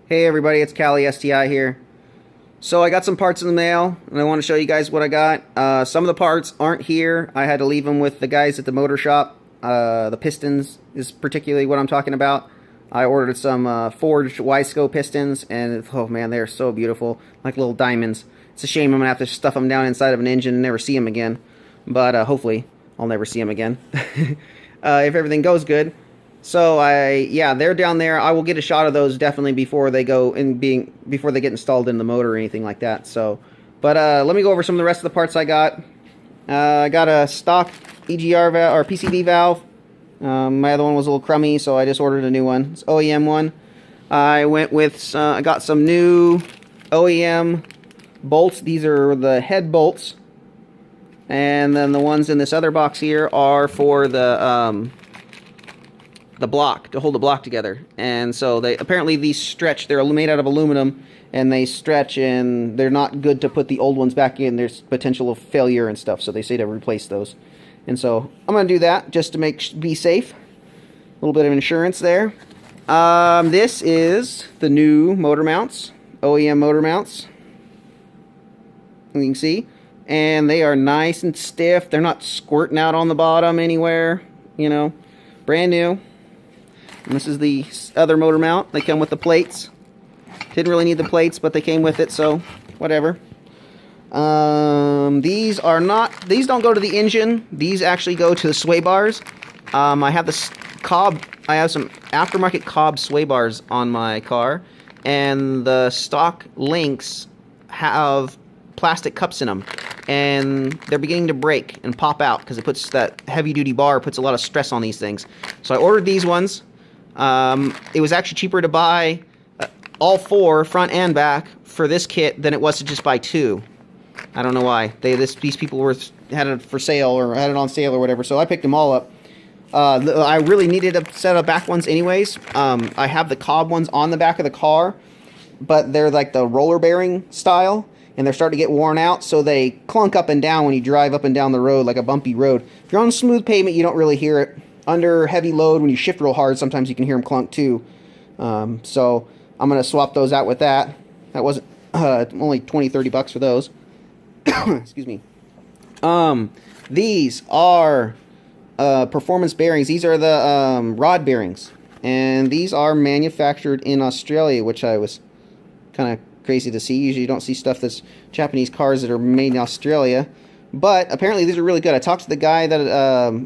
Hey everybody, it's Cali STI here. So I got some parts in the mail, and I want to show you guys what I got. Some of the parts aren't here. I had to leave them with the guys at the motor shop. The pistons is particularly what I'm talking about. I ordered some forged Wiseco pistons, and oh man, they're so beautiful, like little diamonds. It's a shame I'm going to have to stuff them down inside of an engine and never see them again. But hopefully, I'll never see them again. If everything goes good. So yeah, they're down there. I will get a shot of those definitely before they before they get installed in the motor or anything like that. So, but let me go over some of the rest of the parts I got. I got a stock EGR valve or PCV valve. My other one was a little crummy, so I just ordered a new one. It's OEM one. I went with I got some new OEM bolts. These are the head bolts, and then the ones in this other box here are for the block, to hold the block together. And so they apparently these stretch. They're made out of aluminum, and they stretch, and they're not good to put the old ones back in. There's potential of failure and stuff, so they say to replace those. And so I'm going to do that just to be safe. A little bit of insurance there. This is the new motor mounts, OEM motor mounts. You can see, and they are nice and stiff. They're not squirting out on the bottom anywhere, you know, brand new. And this is the other motor mount. They come with the plates. Didn't really need the plates, but they came with it, so whatever. These don't go to the engine. These actually go to the sway bars. I have some aftermarket Cobb sway bars on my car, and the stock links have plastic cups in them, and they're beginning to break and pop out because it puts that heavy-duty bar puts a lot of stress on these things. So I ordered these ones. It was actually cheaper to buy all four, front and back, for this kit than it was to just buy two. I don't know why. These people had it for sale, or had it on sale or whatever, so I picked them all up. I really needed a set of back ones anyways. I have the Cobb ones on the back of the car, but they're like the roller bearing style, and they're starting to get worn out, so they clunk up and down when you drive up and down the road, like a bumpy road. If you're on smooth pavement, you don't really hear it. Under heavy load, when you shift real hard, sometimes you can hear them clunk too. So I'm going to swap those out with that. That wasn't only 20-30 bucks for those. Excuse me. These are performance bearings. These are the rod bearings, and these are manufactured in Australia, which I was kind of crazy to see. Usually you don't see stuff that's Japanese cars that are made in Australia, but apparently these are really good. I talked to the guy that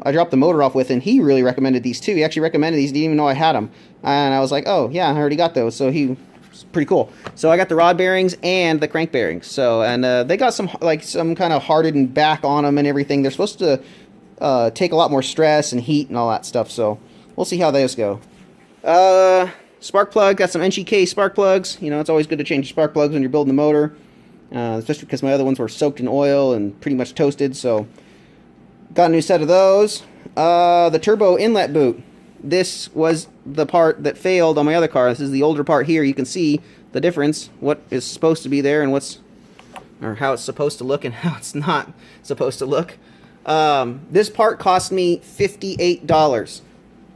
I dropped the motor off with, and he really recommended these too. He actually recommended these, didn't even know I had them, and I was like, oh yeah, I already got those. So he was pretty cool. So I got the rod bearings and the crank bearings. So, and they got some kind of hardened back on them and everything. They're supposed to take a lot more stress and heat and all that stuff. So we'll see how those go. Spark plug, got some NGK spark plugs. You know, it's always good to change spark plugs when you're building the motor, especially because my other ones were soaked in oil and pretty much toasted. So got a new set of those. The turbo inlet boot. This was the part that failed on my other car. This is the older part here. You can see the difference, what is supposed to be there and how it's supposed to look and how it's not supposed to look. This part cost me $58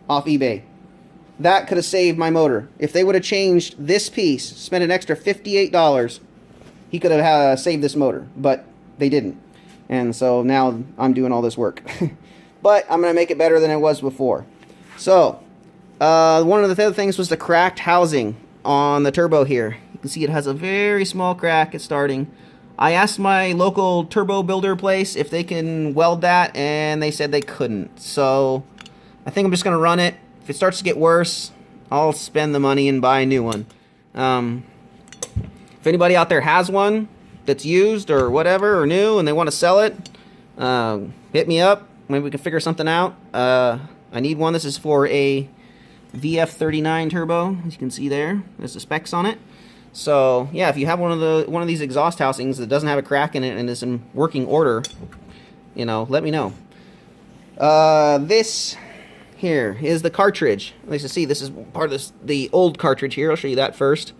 off eBay. That could have saved my motor. If they would have changed this piece, spent an extra $58, he could have saved this motor, but they didn't. And so now I'm doing all this work. But I'm going to make it better than it was before. So, one of the other things was the cracked housing on the turbo here. You can see it has a very small crack at starting. I asked my local turbo builder place if they can weld that, and they said they couldn't. So, I think I'm just going to run it. If it starts to get worse, I'll spend the money and buy a new one. If anybody out there has one that's used or whatever or new and they want to sell it, hit me up. Maybe we can figure something out. I need one. This is for a VF39 turbo, as you can see there. There's the specs on it. So yeah, if you have one of these exhaust housings that doesn't have a crack in it and is in working order, you know, let me know. This here is the cartridge. As you see, this is part of the old cartridge here. I'll show you that first.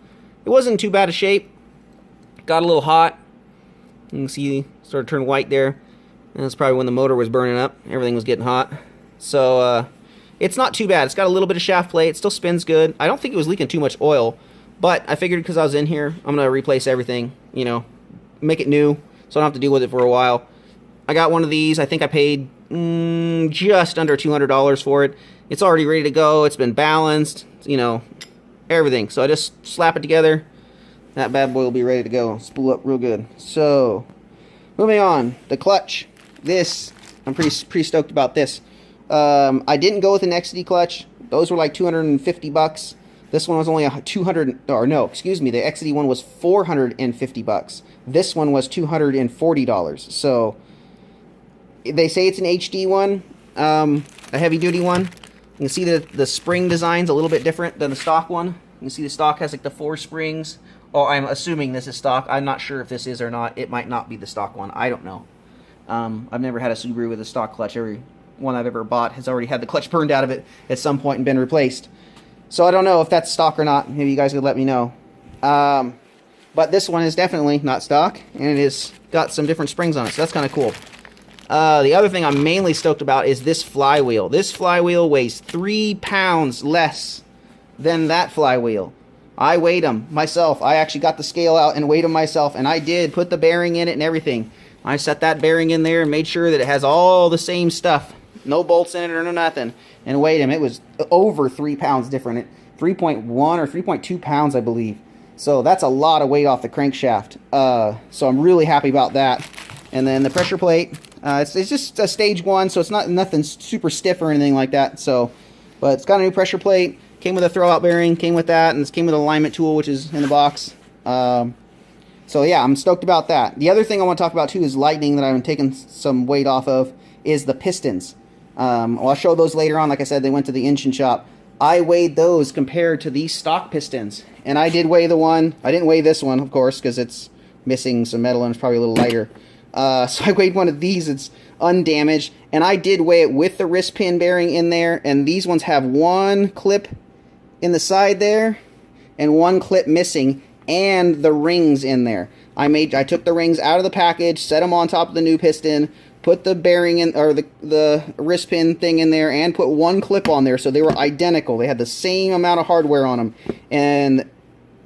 It wasn't too bad a shape. Got a little hot. You can see it started to turn white there. And that's probably when the motor was burning up. Everything was getting hot. So it's not too bad. It's got a little bit of shaft play. It still spins good. I don't think it was leaking too much oil, But I figured because I was in here, I'm going to replace everything, you know, make it new so I don't have to deal with it for a while. I got one of these. I think I paid just under $200 for it. It's already ready to go. It's been balanced, you know, everything. So I just slap it together. That bad boy will be ready to go. Spool up real good. So, moving on. The clutch. This, I'm pretty stoked about this. I didn't go with an XD clutch. Those were like 250 bucks. This one was only the XD one was 450 bucks. This one was $240. So they say it's an HD one, a heavy duty one. You can see the spring design's a little bit different than the stock one. You can see the stock has like the 4 springs. Oh, I'm assuming this is stock. I'm not sure if this is or not. It might not be the stock one. I don't know. I've never had a Subaru with a stock clutch. Every one I've ever bought has already had the clutch burned out of it at some point and been replaced. So I don't know if that's stock or not. Maybe you guys could let me know. But this one is definitely not stock, and it has got some different springs on it, so that's kind of cool. The other thing I'm mainly stoked about is this flywheel. This flywheel weighs 3 pounds less than that flywheel. I weighed them myself. I actually got the scale out and weighed them myself, and I did put the bearing in it and everything. I set that bearing in there and made sure that it has all the same stuff. No bolts in it or no nothing. And weighed them. It was over 3 pounds different. 3.1 or 3.2 pounds, I believe. So that's a lot of weight off the crankshaft. So I'm really happy about that. And then the pressure plate. It's just a stage 1, so it's not nothing super stiff or anything like that. So, but it's got a new pressure plate. Came with a throwout bearing. Came with that, and it came with an alignment tool, which is in the box. So yeah, I'm stoked about that. The other thing I want to talk about too is lightning that I've taken some weight off of is the pistons. Well, I'll show those later on. Like I said, they went to the engine shop. I weighed those compared to these stock pistons, and I did weigh the one. I didn't weigh this one, of course, because it's missing some metal and it's probably a little lighter. So I weighed one of these. It's undamaged, and I did weigh it with the wrist pin bearing in there. And these ones have 1 clip in the side there, and 1 clip missing, and the rings in there. I took the rings out of the package, set them on top of the new piston, put the bearing in, or the wrist pin thing in there, and put 1 clip on there, so they were identical. They had the same amount of hardware on them, and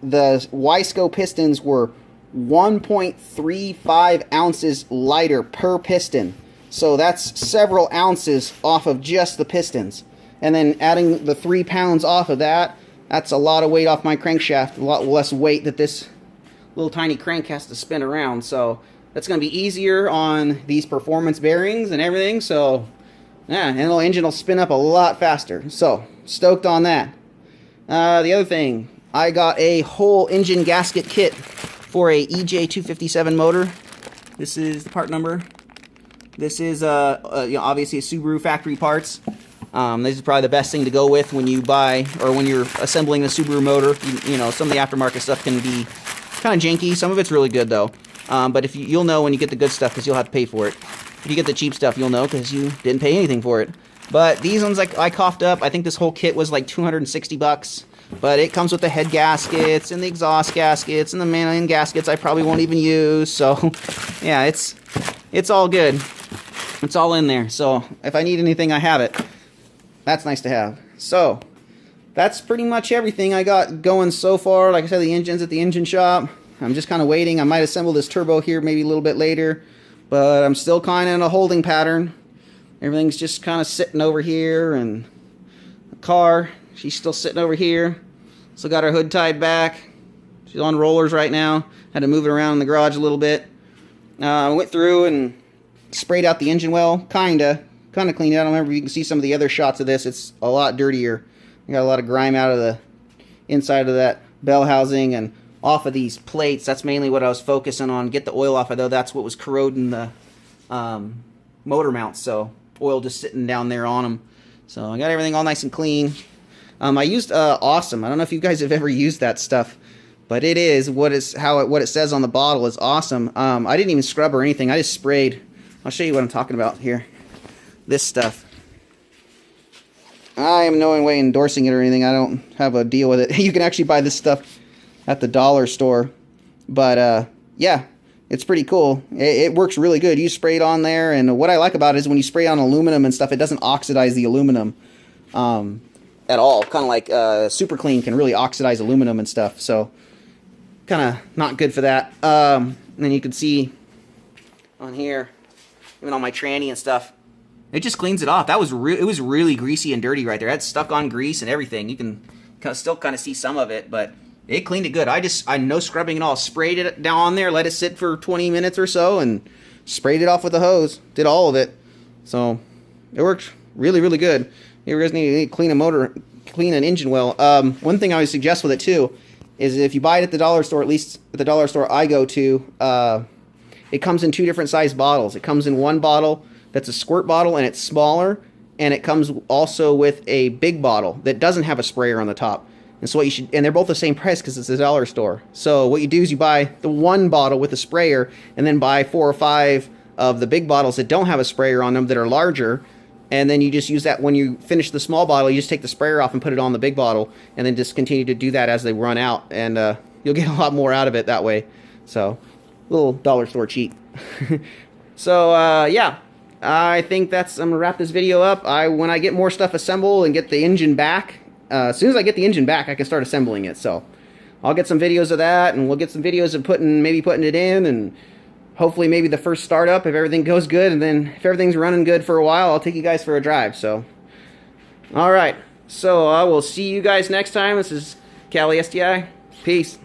the Wiseco pistons were 1.35 ounces lighter per piston. So that's several ounces off of just the pistons. And then adding the 3 pounds off of that, that's a lot of weight off my crankshaft, a lot less weight that this little tiny crank has to spin around. So that's going to be easier on these performance bearings and everything. So yeah, and the engine will spin up a lot faster. So stoked on that. The other thing, I got a whole engine gasket kit for a EJ257 motor. This is the part number. This is you know, obviously a Subaru factory parts. This is probably the best thing to go with when you buy, or when you're assembling the Subaru motor. You know, some of the aftermarket stuff can be kind of janky. Some of it's really good though. But if you'll know when you get the good stuff, because you'll have to pay for it. If you get the cheap stuff, you'll know because you didn't pay anything for it. But these ones, like, I coughed up. I think this whole kit was like 260 bucks. But it comes with the head gaskets and the exhaust gaskets and the main gaskets I probably won't even use. So yeah, it's all good. It's all in there. So if I need anything, I have it. That's nice to have. So that's pretty much everything I got going so far. Like I said, the engine's at the engine shop. I'm just kind of waiting. I might assemble this turbo here maybe a little bit later, but I'm still kind of in a holding pattern. Everything's just kind of sitting over here, and the car, she's still sitting over here. Still got her hood tied back. She's on rollers right now. Had to move it around in the garage a little bit. I went through and sprayed out the engine well, kind of cleaned it out. I don't remember if you can see some of the other shots of this. It's a lot dirtier. I got a lot of grime out of the inside of that bell housing and off of these plates. That's mainly what I was focusing on. Get the oil off of, though. That's what was corroding the motor mounts. So oil just sitting down there on them. So I got everything all nice and clean. I used Awesome. I don't know if you guys have ever used that stuff, but it is what it says on the bottle is awesome. I didn't even scrub or anything. I just sprayed. I'll show you what I'm talking about here. This stuff. I am no way endorsing it or anything. I don't have a deal with it. You can actually buy this stuff at the dollar store. But yeah, it's pretty cool. It works really good. You spray it on there, and what I like about it is when you spray on aluminum and stuff, it doesn't oxidize the aluminum. at all. Kind of like super clean can really oxidize aluminum and stuff. So kind of not good for that. And then you can see on here, even on my tranny and stuff, it just cleans it off. That was it was really greasy and dirty right there. It had stuck on grease and everything. You can still kind of see some of it, but it cleaned it good. I no scrubbing at all. Sprayed it down on there, let it sit for 20 minutes or so, and sprayed it off with the hose. Did all of it. So it worked really, really good. You guys need to clean a motor, clean an engine well. One thing I would suggest with it too is if you buy it at the dollar store, at least at the dollar store I go to, it comes in 2 different size bottles. It comes in one bottle that's a squirt bottle and it's smaller, and it comes also with a big bottle that doesn't have a sprayer on the top. And so what you should, and they're both the same price because it's a dollar store. So what you do is you buy the one bottle with a sprayer, and then buy 4 or 5 of the big bottles that don't have a sprayer on them that are larger, and then you just use that when you finish the small bottle. You just take the sprayer off and put it on the big bottle, and then just continue to do that as they run out, and you'll get a lot more out of it that way. So little dollar store cheat. So yeah, I think I'm gonna wrap this video up. When I get more stuff assembled and get the engine back, as soon as I get the engine back, I can start assembling it. So I'll get some videos of that, and we'll get some videos of maybe putting it in, and hopefully maybe the first startup if everything goes good, and then if everything's running good for a while, I'll take you guys for a drive. So all right, so I will see you guys next time. This is Cali STI. Peace.